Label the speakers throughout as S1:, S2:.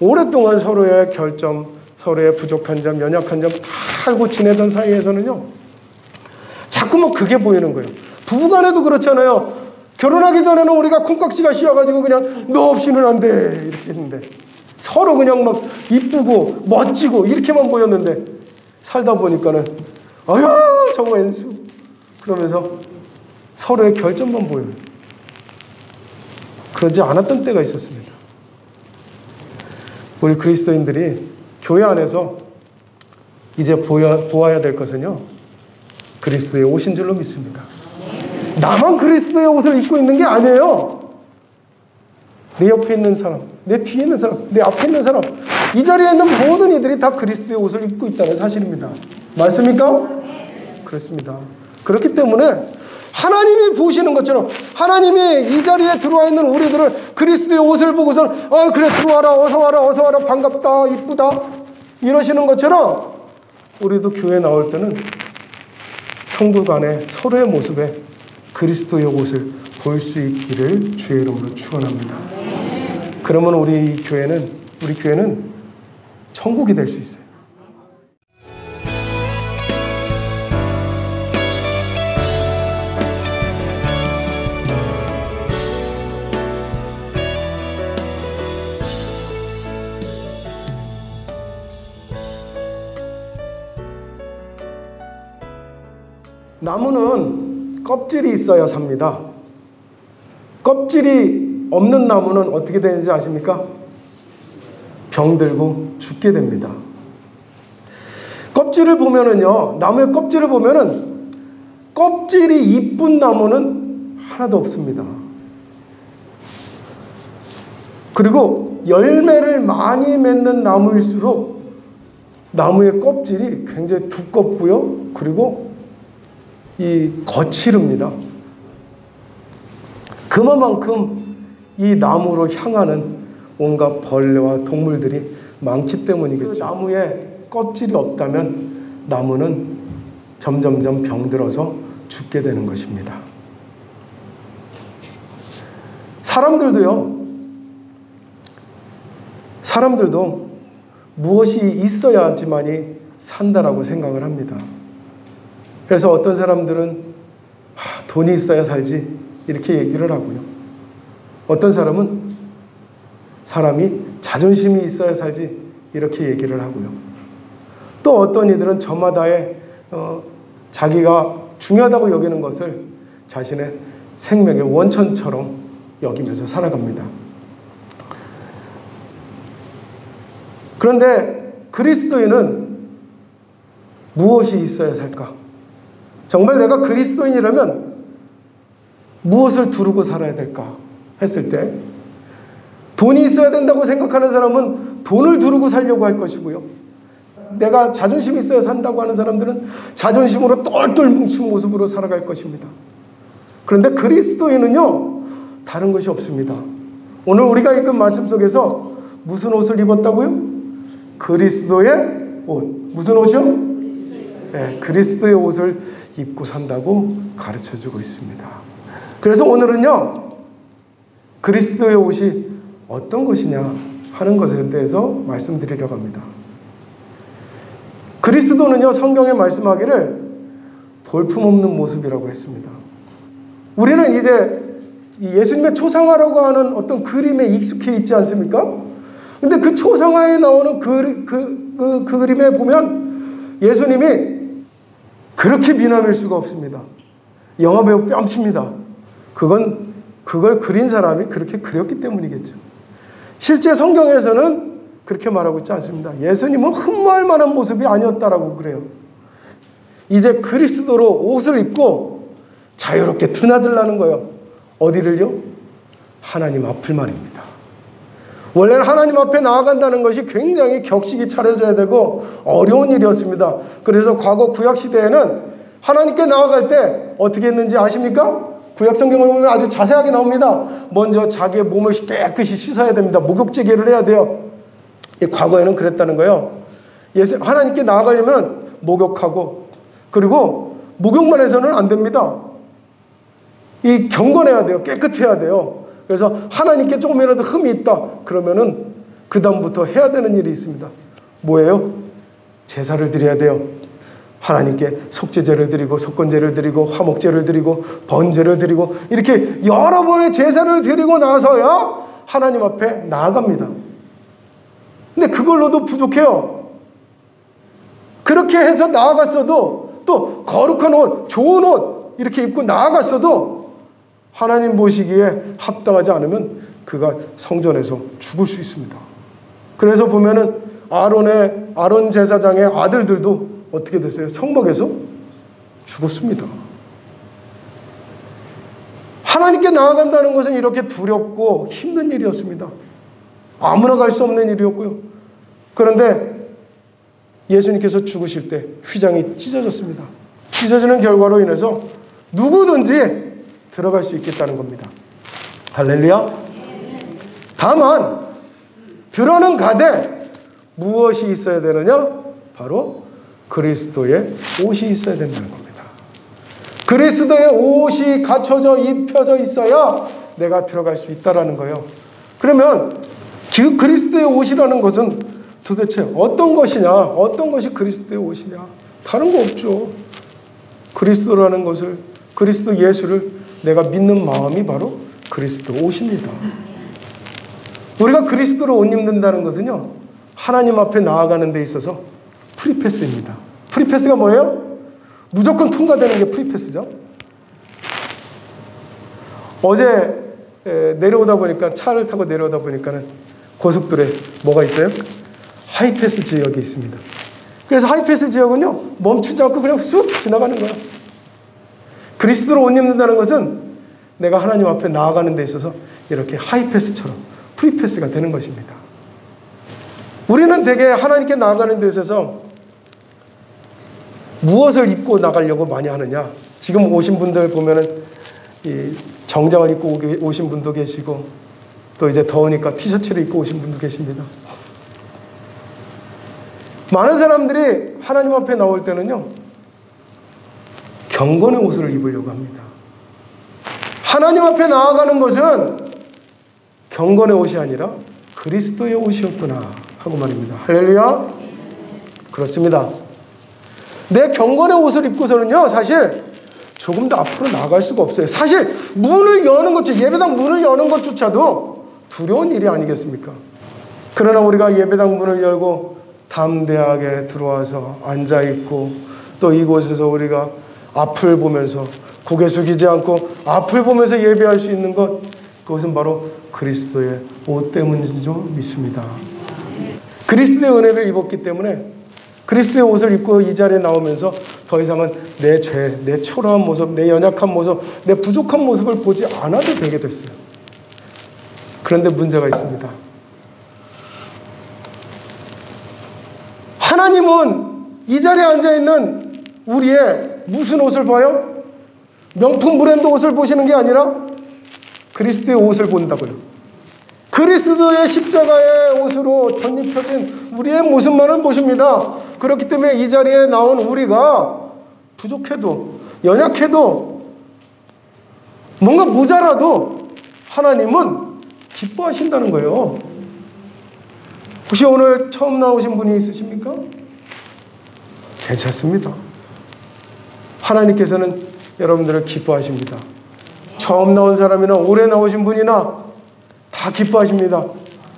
S1: 오랫동안 서로의 결점, 서로의 부족한 점, 연약한 점 다 알고 지내던 사이에서는요, 자꾸만 그게 보이는 거예요. 부부간에도 그렇잖아요. 결혼하기 전에는 우리가 콩깍지가 씌어가지고 그냥 너 없이는 안 돼 이렇게 했는데, 서로 그냥 막 이쁘고 멋지고 이렇게만 보였는데, 살다 보니까는 아야 저 왼수 그러면서 서로의 결점만 보여요. 그러지 않았던 때가 있었습니다. 우리 그리스도인들이 교회 안에서 이제 보아야 될 것은요, 그리스도의 옷인 줄로 믿습니다. 나만 그리스도의 옷을 입고 있는 게 아니에요. 내 옆에 있는 사람, 내 뒤에 있는 사람, 내 앞에 있는 사람, 이 자리에 있는 모든 이들이 다 그리스도의 옷을 입고 있다는 사실입니다. 맞습니까? 그렇습니다. 그렇기 때문에 하나님이 보시는 것처럼, 하나님이 이 자리에 들어와 있는 우리들을 그리스도의 옷을 보고서는 그래 들어와라, 어서 와라, 어서 와라, 반갑다, 이쁘다 이러시는 것처럼, 우리도 교회 나올 때는 성도 간에 서로의 모습에 그리스도의 옷을 볼 수 있기를 주의 이름으로 축원합니다. 그러면 우리 교회는 천국이 될 수 있어요. 나무는 껍질이 있어야 삽니다. 껍질이 없는 나무는 어떻게 되는지 아십니까? 병들고 죽게 됩니다. 껍질을 보면은요, 나무의 껍질을 보면은 껍질이 이쁜 나무는 하나도 없습니다. 그리고 열매를 많이 맺는 나무일수록 나무의 껍질이 굉장히 두껍고요, 그리고 이 거칠습니다. 그만큼 이 나무로 향하는 온갖 벌레와 동물들이 많기 때문이겠죠. 그 나무에 껍질이 없다면 나무는 점점점 병들어서 죽게 되는 것입니다. 사람들도 무엇이 있어야지만이 산다라고 생각을 합니다. 그래서 어떤 사람들은 돈이 있어야 살지 이렇게 얘기를 하고요. 어떤 사람은 사람이 자존심이 있어야 살지 이렇게 얘기를 하고요. 또 어떤 이들은 저마다의 자기가 중요하다고 여기는 것을 자신의 생명의 원천처럼 여기면서 살아갑니다. 그런데 그리스도인은 무엇이 있어야 살까? 정말 내가 그리스도인이라면 무엇을 두르고 살아야 될까 했을 때, 돈이 있어야 된다고 생각하는 사람은 돈을 두르고 살려고 할 것이고요. 내가 자존심이 있어야 산다고 하는 사람들은 자존심으로 똘똘 뭉친 모습으로 살아갈 것입니다. 그런데 그리스도인은요, 다른 것이 없습니다. 오늘 우리가 읽은 말씀 속에서 무슨 옷을 입었다고요? 그리스도의 옷. 무슨 옷이요? 네, 그리스도의 옷을 입고 산다고 가르쳐주고 있습니다. 그래서 오늘은요, 그리스도의 옷이 어떤 것이냐 하는 것에 대해서 말씀드리려고 합니다. 그리스도는요, 성경에 말씀하기를 볼품없는 모습이라고 했습니다. 우리는 이제 예수님의 초상화라고 하는 어떤 그림에 익숙해 있지 않습니까? 근데 그 초상화에 나오는 그 그림에 보면 예수님이 그렇게 미남일 수가 없습니다. 영화배우 뺨칩니다. 그걸 그린 사람이 그렇게 그렸기 때문이겠죠. 실제 성경에서는 그렇게 말하고 있지 않습니다. 예수님은 흠모할 만한 모습이 아니었다라고 그래요. 이제 그리스도로 옷을 입고 자유롭게 드나들라는 거예요. 어디를요? 하나님 앞을 말입니다. 원래는 하나님 앞에 나아간다는 것이 굉장히 격식이 차려져야 되고 어려운 일이었습니다. 그래서 과거 구약시대에는 하나님께 나아갈 때 어떻게 했는지 아십니까? 구약 성경을 보면 아주 자세하게 나옵니다. 먼저 자기의 몸을 깨끗이 씻어야 됩니다. 목욕제계를 해야 돼요. 과거에는 그랬다는 거예요. 하나님께 나아가려면 목욕하고, 그리고 목욕만 해서는 안 됩니다. 경건해야 돼요. 깨끗해야 돼요. 그래서 하나님께 조금이라도 흠이 있다 그러면은 그 다음부터 해야 되는 일이 있습니다. 뭐예요? 제사를 드려야 돼요. 하나님께 속죄제를 드리고 속건제를 드리고 화목제를 드리고 번제를 드리고 이렇게 여러 번의 제사를 드리고 나서야 하나님 앞에 나아갑니다. 근데 그걸로도 부족해요. 그렇게 해서 나아갔어도 또 거룩한 옷, 좋은 옷 이렇게 입고 나아갔어도 하나님 보시기에 합당하지 않으면 그가 성전에서 죽을 수 있습니다. 그래서 보면은 아론 제사장의 아들들도 어떻게 됐어요? 성막에서 죽었습니다. 하나님께 나아간다는 것은 이렇게 두렵고 힘든 일이었습니다. 아무나 갈 수 없는 일이었고요. 그런데 예수님께서 죽으실 때 휘장이 찢어졌습니다. 찢어지는 결과로 인해서 누구든지 들어갈 수 있겠다는 겁니다. 할렐루야. 다만 들어는 가되 무엇이 있어야 되느냐? 바로 그리스도의 옷이 있어야 된다는 겁니다. 그리스도의 옷이 갖춰져 입혀져 있어야 내가 들어갈 수 있다라는 거예요. 그러면 그리스도의 옷이라는 것은 도대체 어떤 것이냐? 어떤 것이 그리스도의 옷이냐? 다른 거 없죠. 그리스도라는 것을, 그리스도 예수를 내가 믿는 마음이 바로 그리스도 옷입니다. 우리가 그리스도로 옷 입는다는 것은요, 하나님 앞에 나아가는 데 있어서 프리패스입니다. 프리패스가 뭐예요? 무조건 통과되는 게 프리패스죠. 어제 내려오다 보니까, 차를 타고 내려오다 보니까는 고속도로에 뭐가 있어요? 하이패스 지역이 있습니다. 그래서 하이패스 지역은요, 멈추지 않고 그냥 쑥 지나가는 거예요. 그리스도로 옷 입는다는 것은 내가 하나님 앞에 나아가는 데 있어서 이렇게 하이패스처럼 프리패스가 되는 것입니다. 우리는 되게 하나님께 나아가는 데 있어서 무엇을 입고 나가려고 많이 하느냐? 지금 오신 분들 보면은 이 정장을 입고 오신 분도 계시고, 또 이제 더우니까 티셔츠를 입고 오신 분도 계십니다. 많은 사람들이 하나님 앞에 나올 때는요, 경건의 옷을 입으려고 합니다. 하나님 앞에 나아가는 것은 경건의 옷이 아니라 그리스도의 옷이었구나 하고 말입니다. 할렐루야. 그렇습니다. 내 경건의 옷을 입고서는요, 사실 조금 더 앞으로 나아갈 수가 없어요. 사실 문을 여는 것, 예배당 문을 여는 것조차도 두려운 일이 아니겠습니까? 그러나 우리가 예배당 문을 열고 담대하게 들어와서 앉아있고, 또 이곳에서 우리가 앞을 보면서 고개 숙이지 않고 앞을 보면서 예배할 수 있는 것, 그것은 바로 그리스도의 옷 때문인 줄 믿습니다. 그리스도의 은혜를 입었기 때문에 그리스도의 옷을 입고 이 자리에 나오면서 더 이상은 내 죄, 내 초라한 모습, 내 연약한 모습, 내 부족한 모습을 보지 않아도 되게 됐어요. 그런데 문제가 있습니다. 하나님은 이 자리에 앉아있는 우리의 무슨 옷을 봐요? 명품 브랜드 옷을 보시는 게 아니라 그리스도의 옷을 본다고요. 그리스도의 십자가의 옷으로 덧입혀진 우리의 모습만을 보십니다. 그렇기 때문에 이 자리에 나온 우리가 부족해도, 연약해도, 뭔가 모자라도 하나님은 기뻐하신다는 거예요. 혹시 오늘 처음 나오신 분이 있으십니까? 괜찮습니다. 하나님께서는 여러분들을 기뻐하십니다. 처음 나온 사람이나 오래 나오신 분이나 다 기뻐하십니다.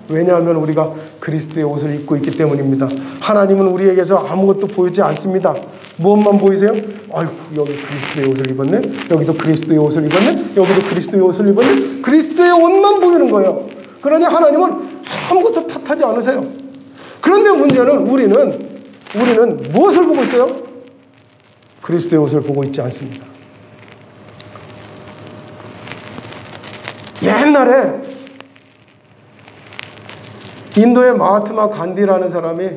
S1: 왜냐하면 우리가 그리스도의 옷을 입고 있기 때문입니다. 하나님은 우리에게서 아무것도 보이지 않습니다. 무엇만 보이세요? 아유, 여기 그리스도의 옷을 입었네. 여기도 그리스도의 옷을 입었네. 여기도 그리스도의 옷을 입었네. 그리스도의 옷만 보이는 거예요. 그러니 하나님은 아무것도 탓하지 않으세요. 그런데 문제는 우리는 무엇을 보고 있어요? 그리스도의 옷을 보고 있지 않습니다. 옛날에 인도의 마하트마 간디라는 사람이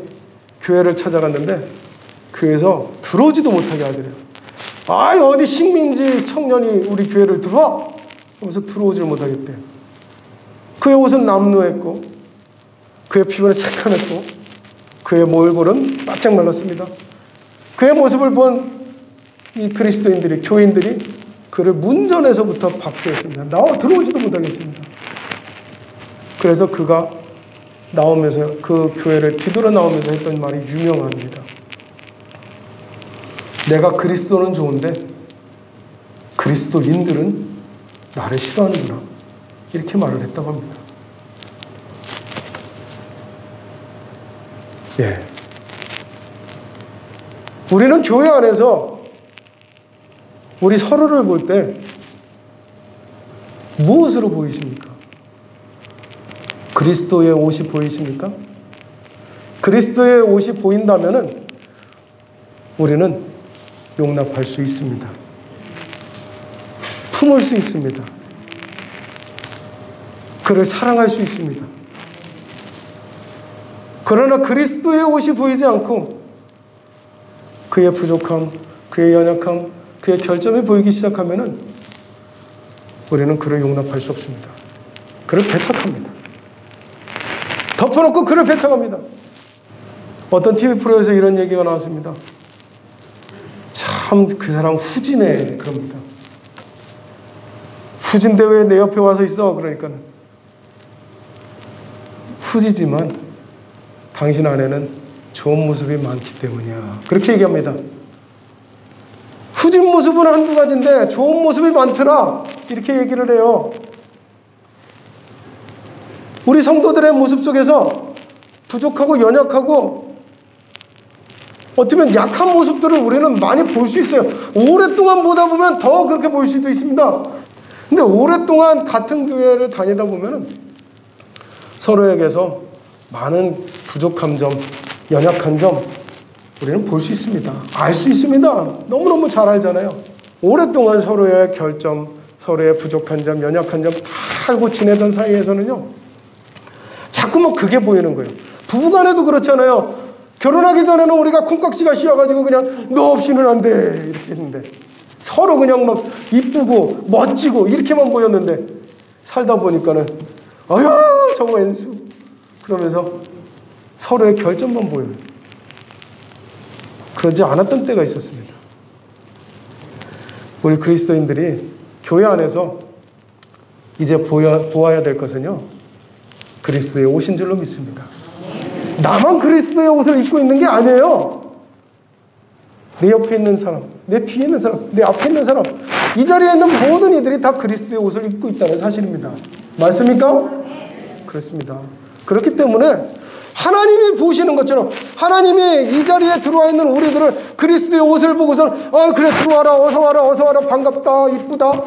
S1: 교회를 찾아갔는데 교회에서 들어오지도 못하게 하더래요. 아이, 어디 식민지 청년이 우리 교회를 들어와? 하면서 들어오질 못하겠대요. 그의 옷은 남루했고, 그의 피부는 새카맸고, 그의 얼굴은 바짝 말랐습니다. 그의 모습을 본 이 그리스도인들이, 교인들이 그를 문전에서부터 박해했습니다. 나와 들어오지도 못하겠습니다. 그래서 그가 나오면서 그 교회를 뒤돌아 나오면서 했던 말이 유명합니다. 내가 그리스도는 좋은데 그리스도인들은 나를 싫어하는구나. 이렇게 말을 했다고 합니다. 예. 우리는 교회 안에서 우리 서로를 볼 때 무엇으로 보이십니까? 그리스도의 옷이 보이십니까? 그리스도의 옷이 보인다면은 우리는 용납할 수 있습니다. 품을 수 있습니다. 그를 사랑할 수 있습니다. 그러나 그리스도의 옷이 보이지 않고 그의 부족함, 그의 연약함, 그의 결점이 보이기 시작하면은 우리는 그를 용납할 수 없습니다. 그를 배척합니다. 덮어놓고 그를 배척합니다. 어떤 TV 프로에서 이런 얘기가 나왔습니다. 참 그 사람 후지네 그럽니다. 후진데 왜 내 옆에 와서 있어? 그러니까는 후지지만 당신 안에는 좋은 모습이 많기 때문이야. 그렇게 얘기합니다. 후진 모습은 한두 가지인데 좋은 모습이 많더라. 이렇게 얘기를 해요. 우리 성도들의 모습 속에서 부족하고 연약하고 어쩌면 약한 모습들을 우리는 많이 볼 수 있어요. 오랫동안 보다 보면 더 그렇게 볼 수도 있습니다. 근데 오랫동안 같은 교회를 다니다 보면 서로에게서 많은 부족한 점, 연약한 점 우리는 볼 수 있습니다. 알 수 있습니다. 너무너무 잘 알잖아요. 오랫동안 서로의 결점, 서로의 부족한 점, 연약한 점 다 알고 지내던 사이에서는요. 자꾸만 그게 보이는 거예요. 부부간에도 그렇잖아요. 결혼하기 전에는 우리가 콩깍지가 씌어가지고 그냥 너 없이는 안 돼 이렇게 했는데 서로 그냥 막 이쁘고 멋지고 이렇게만 보였는데 살다 보니까는 아야 저 왼수 그러면서 서로의 결점만 보여요. 그러지 않았던 때가 있었습니다. 우리 그리스도인들이 교회 안에서 이제 보아야 될 것은요. 그리스도의 옷인 줄로 믿습니다. 나만 그리스도의 옷을 입고 있는 게 아니에요. 내 옆에 있는 사람, 내 뒤에 있는 사람, 내 앞에 있는 사람, 이 자리에 있는 모든 이들이 다 그리스도의 옷을 입고 있다는 사실입니다. 맞습니까? 그렇습니다. 그렇기 때문에 하나님이 보시는 것처럼 하나님이 이 자리에 들어와 있는 우리들을 그리스도의 옷을 보고서는 그래 들어와라 어서 와라 반갑다 이쁘다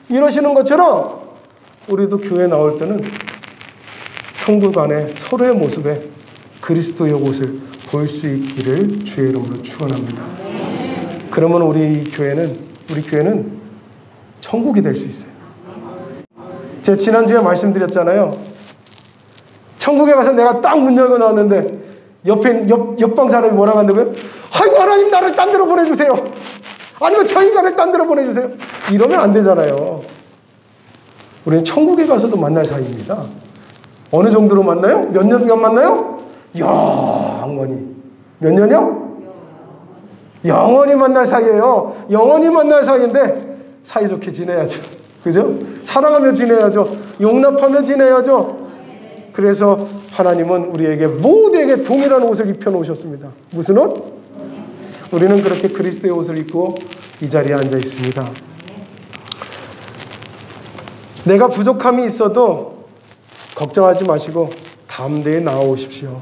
S1: 이러시는 것처럼 우리도 교회에 나올 때는 성도 간에 서로의 모습에 그리스도의 옷을 볼 수 있기를 주의 이름으로 축원합니다. 그러면 우리 교회는 천국이 될 수 있어요. 제가 지난주에 말씀드렸잖아요. 천국에 가서 내가 딱 문 열고 나왔는데 옆방 사람이 뭐라고 한다고요? 아이고 하나님 나를 딴 데로 보내주세요. 아니면 저 인간을 딴 데로 보내주세요. 이러면 안 되잖아요. 우리는 천국에 가서도 만날 사이입니다. 어느 정도로 만나요? 몇 년간 만나요? 영원히. 몇 년이요? 영원히 만날 사이예요. 영원히 만날 사이인데 사이좋게 지내야죠. 그죠? 사랑하며 지내야죠. 용납하며 지내야죠. 그래서 하나님은 우리에게 모두에게 동일한 옷을 입혀놓으셨습니다. 무슨 옷? 우리는 그렇게 그리스도의 옷을 입고 이 자리에 앉아 있습니다. 내가 부족함이 있어도 걱정하지 마시고 담대히 나아오십시오.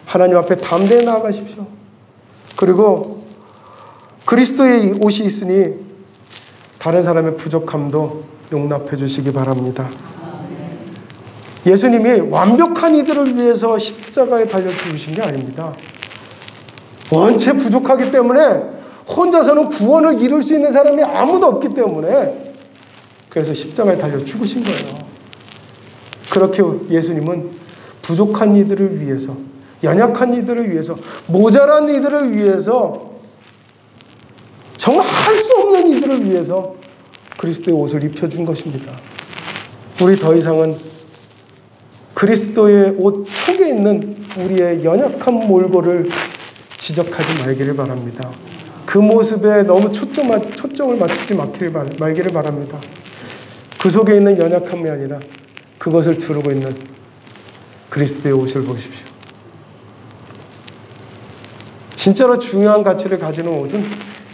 S1: 하나님 앞에 담대히 나아가십시오. 그리고 그리스도의 옷이 있으니 다른 사람의 부족함도 용납해 주시기 바랍니다. 예수님이 완벽한 이들을 위해서 십자가에 달려 죽으신 게 아닙니다. 원체 부족하기 때문에 혼자서는 구원을 이룰 수 있는 사람이 아무도 없기 때문에 그래서 십자가에 달려 죽으신 거예요. 그렇게 예수님은 부족한 이들을 위해서, 연약한 이들을 위해서, 모자란 이들을 위해서, 정말 할 수 없는 이들을 위해서 그리스도의 옷을 입혀준 것입니다. 우리 더 이상은 그리스도의 옷 속에 있는 우리의 연약한 몰골을 지적하지 말기를 바랍니다. 그 모습에 너무 초점을 맞추지 말기를 바랍니다. 그 속에 있는 연약함이 아니라 그것을 두르고 있는 그리스도의 옷을 보십시오. 진짜로 중요한 가치를 가지는 옷은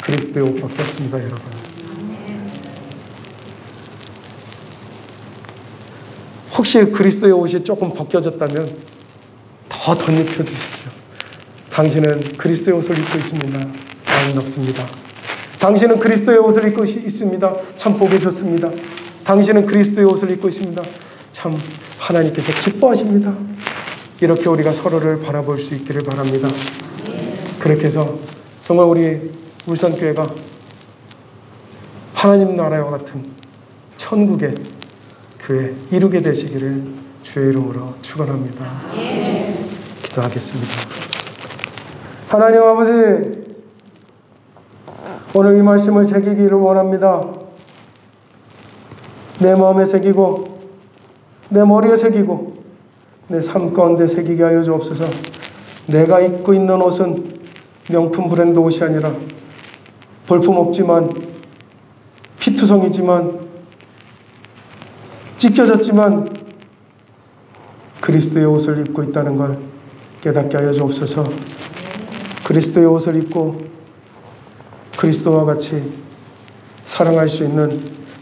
S1: 그리스도의 옷밖에 없습니다, 여러분. 혹시 그리스도의 옷이 조금 벗겨졌다면 더 덧입혀 주십시오. 당신은 그리스도의 옷을 입고 있습니다. 아름답습니다. 당신은 그리스도의 옷을 입고 있습니다. 참 보기 좋습니다. 당신은 그리스도의 옷을 입고 있습니다. 참 하나님께서 기뻐하십니다. 이렇게 우리가 서로를 바라볼 수 있기를 바랍니다. 그렇게 해서 정말 우리 울산교회가 하나님 나라와 같은 천국의 교회 이루게 되시기를 주의 이름으로 축원합니다. 기도하겠습니다. 하나님 아버지, 오늘 이 말씀을 새기기를 원합니다. 내 마음에 새기고 내 머리에 새기고 내 삶 가운데 새기게 하여 주옵소서. 내가 입고 있는 옷은 명품 브랜드 옷이 아니라 볼품없지만 피투성이지만 찢겨졌지만 그리스도의 옷을 입고 있다는 걸 깨닫게 하여 주옵소서. 그리스도의 옷을 입고 그리스도와 같이 사랑할 수 있는,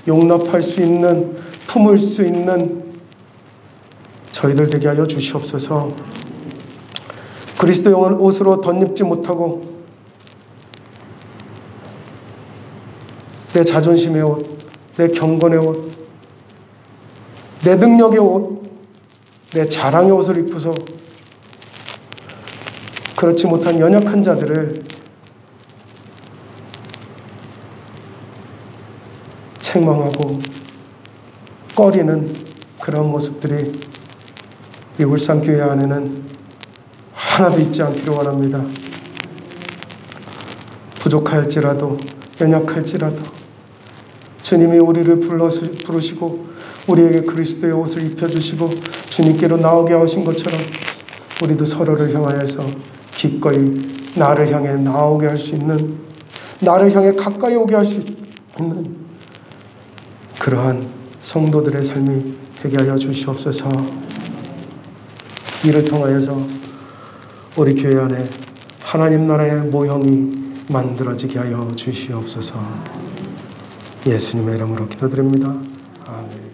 S1: 용납할 수 있는, 품을 수 있는 저희들 되게 하여 주시옵소서. 그리스도의 옷으로 덧입지 못하고 내 자존심의 옷, 내 경건의 옷, 내 능력의 옷, 내 자랑의 옷을 입고서 그렇지 못한 연약한 자들을 책망하고 꺼리는 그런 모습들이 이 울산교회 안에는 하나도 있지 않기를 원합니다. 부족할지라도 연약할지라도 주님이 우리를 부르시고 우리에게 그리스도의 옷을 입혀주시고 주님께로 나오게 하신 것처럼 우리도 서로를 향하여서 기꺼이 나를 향해 나오게 할 수 있는, 나를 향해 가까이 오게 할 수 있는 그러한 성도들의 삶이 되게 하여 주시옵소서. 이를 통하여서 우리 교회 안에 하나님 나라의 모형이 만들어지게 하여 주시옵소서. 예수님의 이름으로 기도드립니다. 아멘.